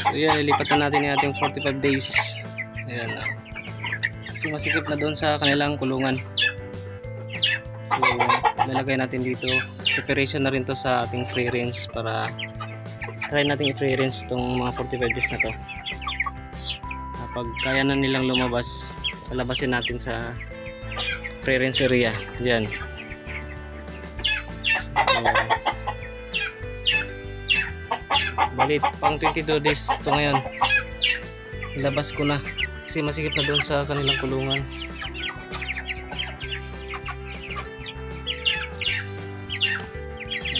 So yan, lilipat na natin yung ating 45 days. Ayan. Kasi masikip na doon sa kanilang kulungan. So nalagay natin dito. Preparation na rin to sa ating free range para try natin i-free range itong mga 45 days na to. Kapag kaya na nilang lumabas, palabasin natin sa free range area. Yan. Balit pang 22 days ito ngayon. Ilabas ko na kasi masikip na doon sa kanilang kulungan.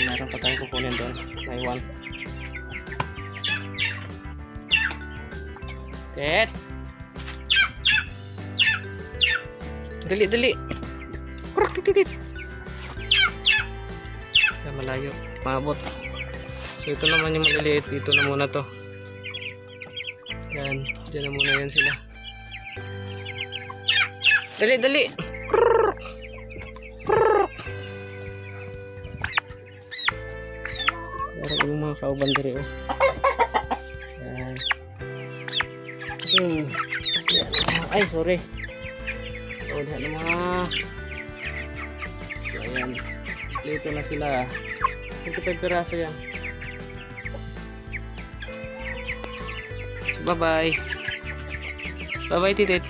Meron pa tayong kukunin doon. May one. Tet! Dali, dali! Kurang tititit! Kaya malayo. Maabot. So ito naman yung maliliit, dito na muna to. Yan, dyan na muna yan sila. Dali, dali! Parang yung mga kauban diri oh. Yan. Yan. Ay, sorry. So, diyan na mga. So, ayan. Dito na sila. 25 piraso yan. Bye-bye. Bye-bye, titit.